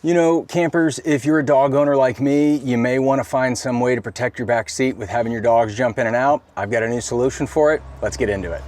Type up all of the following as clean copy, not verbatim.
You know, campers, if you're a dog owner like me, you may want to find some way to protect your back seat with having your dogs jump in and out. I've got a new solution for it. Let's get into it.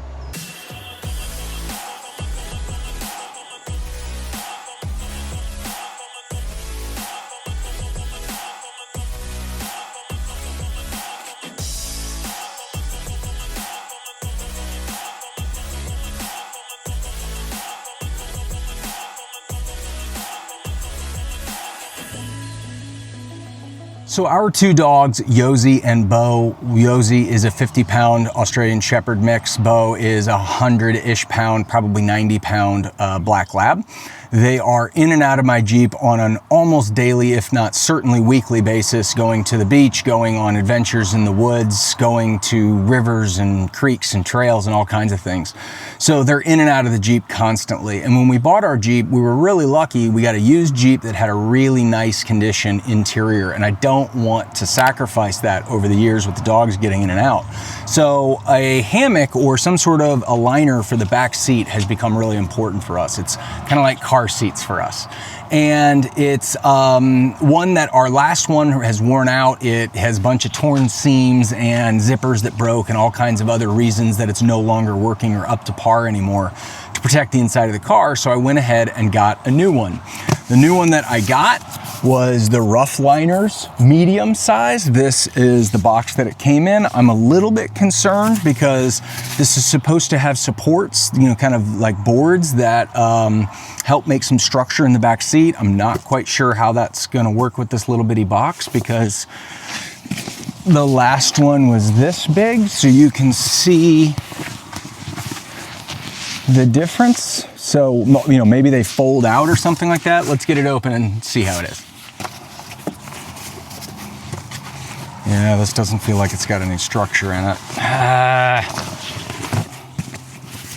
So our two dogs, Yosi and Bo. Yosi is a 50-pound Australian Shepherd mix. Bo is a 100-ish pound, probably 90-pound black lab. They are in and out of my Jeep on an almost daily, if not certainly weekly basis, going to the beach, going on adventures in the woods, going to rivers and creeks and trails and all kinds of things. So they're in and out of the Jeep constantly. And when we bought our Jeep, we were really lucky. We got a used Jeep that had a really nice condition interior, and I don't want to sacrifice that over the years with the dogs getting in and out. So a hammock or some sort of a liner for the back seat has become really important for us. It's kind of like car seats for us. And it's one that our last one has worn out. It has a bunch of torn seams and zippers that broke and all kinds of other reasons that it's no longer working or up to par anymore to protect the inside of the car. So I went ahead and got a new one. The new one that I got was the Ruff liners, medium size. This is the box that it came in. I'm a little bit concerned because this is supposed to have supports, you know, kind of like boards that help make some structure in the back seat. I'm not quite sure how that's gonna work with this little bitty box because the last one was this big, so you can see the difference. So, you know, maybe they fold out or something like that. Let's get it open and see how it is. Yeah, this doesn't feel like it's got any structure in it.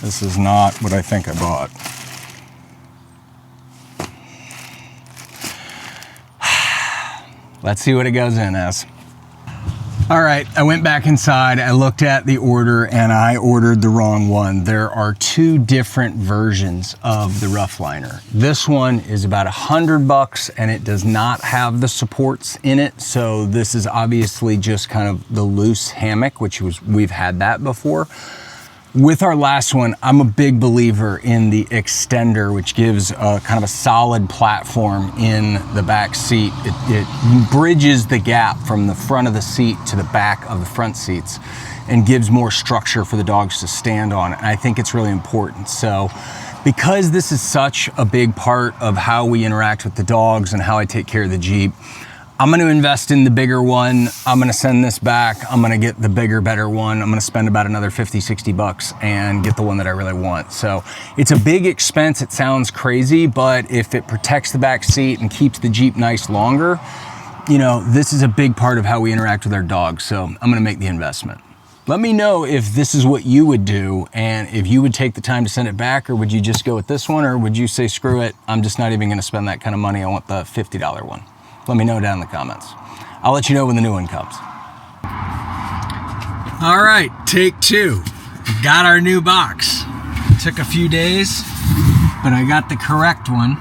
This is not what I think I bought. Let's see what it goes in as. All right, I went back inside, I looked at the order, and I ordered the wrong one. There are two different versions of the Ruff liner. This one is about $100 and it does not have the supports in it. So this is obviously just kind of the loose hammock, which we've had that before. With our last one, I'm a big believer in the extender, which gives kind of a solid platform in the back seat. It bridges the gap from the front of the seat to the back of the front seats and gives more structure for the dogs to stand on. And I think it's really important. So because this is such a big part of how we interact with the dogs and how I take care of the Jeep, I'm gonna invest in the bigger one. I'm gonna send this back. I'm gonna get the bigger, better one. I'm gonna spend about another 50, 60 bucks and get the one that I really want. So it's a big expense. It sounds crazy, but if it protects the back seat and keeps the Jeep nice longer, you know, this is a big part of how we interact with our dogs. So I'm gonna make the investment. Let me know if this is what you would do and if you would take the time to send it back, or would you just go with this one, or would you say, screw it, I'm just not even gonna spend that kind of money. I want the $50 one. Let me know down in the comments. I'll let you know when the new one comes. All right, take two. Got our new box. It took a few days, but I got the correct one.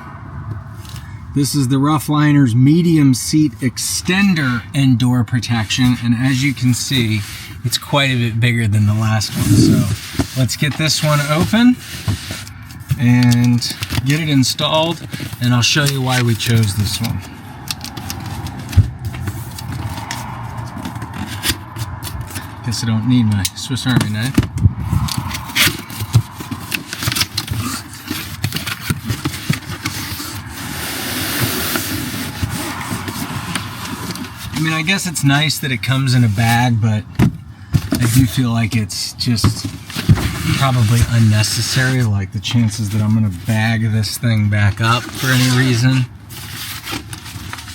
This is the Ruff Liners medium seat extender and door protection. And as you can see, it's quite a bit bigger than the last one. So let's get this one open and get it installed. And I'll show you why we chose this one. Guess I don't need my Swiss Army knife. I mean, I guess it's nice that it comes in a bag, but I do feel like it's just probably unnecessary. Like the chances that I'm gonna bag this thing back up for any reason.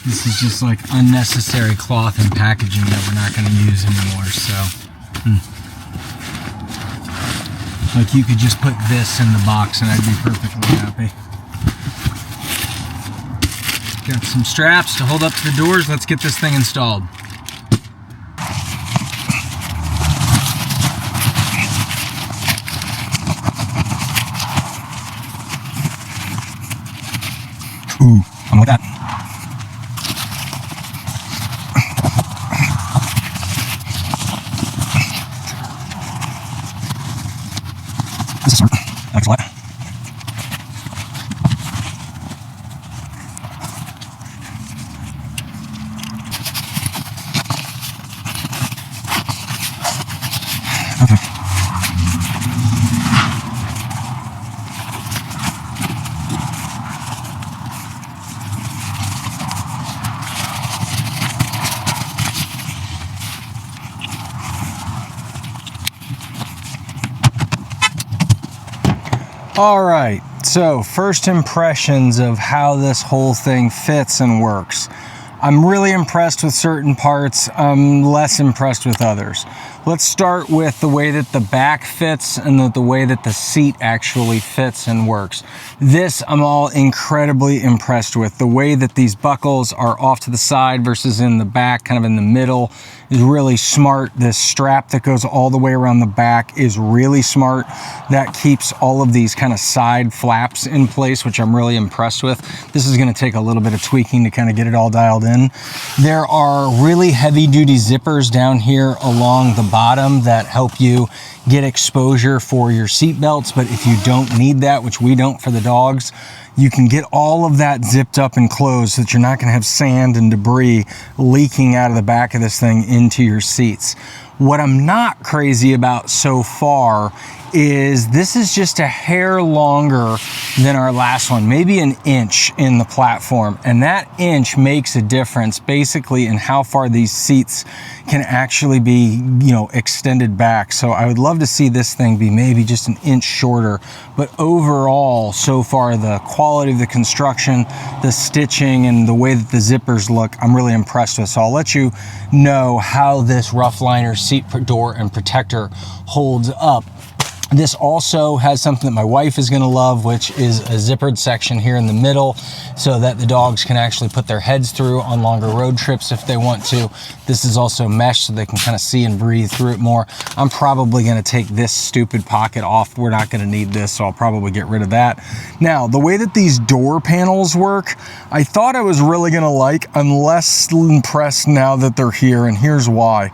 This is just like unnecessary cloth and packaging that we're not gonna use anymore, so. Like you could just put this in the box and I'd be perfectly happy. Got some straps to hold up to the doors. Let's get this thing installed. Ooh, I'm with that. This is start. Excellent. Okay. All right, so first impressions of how this whole thing fits and works. I'm really impressed with certain parts. I'm less impressed with others. Let's start with the way that the back fits and the way that the seat actually fits and works. This I'm all incredibly impressed with. The way that these buckles are off to the side versus in the back, kind of in the middle, is really smart. This strap that goes all the way around the back is really smart. That keeps all of these kind of side flaps in place, which I'm really impressed with. This is gonna take a little bit of tweaking to kind of get it all dialed in. There are really heavy duty zippers down here along the bottom that help you get exposure for your seat belts, but if you don't need that, which we don't for the dogs, you can get all of that zipped up and closed so that you're not gonna have sand and debris leaking out of the back of this thing into your seats. What I'm not crazy about so far is this is just a hair longer than our last one, maybe an inch in the platform. And that inch makes a difference basically in how far these seats can actually be, you know, extended back. So I would love to see this thing be maybe just an inch shorter. But overall, so far, the quality of the construction, the stitching, and the way that the zippers look, I'm really impressed with. So I'll let you know how this Ruff liner seat door and protector holds up. This also has something that my wife is gonna love, which is a zippered section here in the middle so that the dogs can actually put their heads through on longer road trips if they want to. This is also mesh so they can kind of see and breathe through it more. I'm probably gonna take this stupid pocket off. We're not gonna need this, so I'll probably get rid of that. Now, the way that these door panels work, I thought I was really gonna like. I'm less impressed now that they're here, and here's why.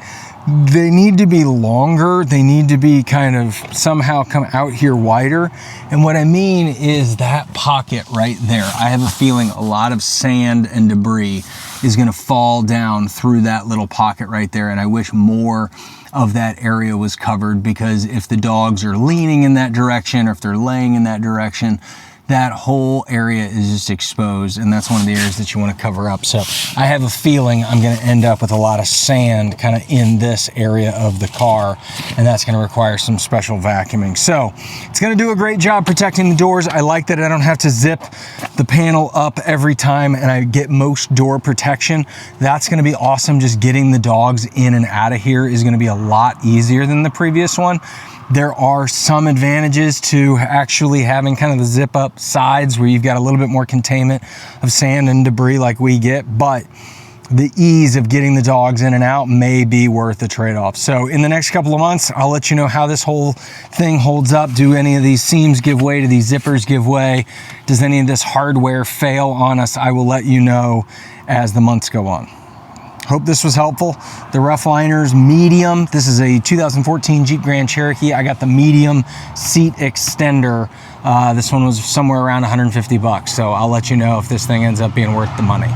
They need to be longer. They need to be kind of somehow come out here wider. And what I mean is that pocket right there. I have a feeling a lot of sand and debris is gonna fall down through that little pocket right there. And I wish more of that area was covered, because if the dogs are leaning in that direction or if they're laying in that direction, that whole area is just exposed, and that's one of the areas that you want to cover up. So I have a feeling I'm going to end up with a lot of sand kind of in this area of the car, and that's going to require some special vacuuming. So it's going to do a great job protecting the doors. I like that I don't have to zip the panel up every time, and I get most door protection. That's going to be awesome. Just getting the dogs in and out of here is going to be a lot easier than the previous one. There are some advantages to actually having kind of the zip up sides where you've got a little bit more containment of sand and debris like we get, but the ease of getting the dogs in and out may be worth the trade-off. So in the next couple of months, I'll let you know how this whole thing holds up. Do any of these seams give way? Do these zippers give way? Does any of this hardware fail on us? I will let you know as the months go on. Hope this was helpful. The Ruff liners medium. This is a 2014 Jeep Grand Cherokee. I got the medium seat extender. This one was somewhere around 150 bucks. So I'll let you know if this thing ends up being worth the money.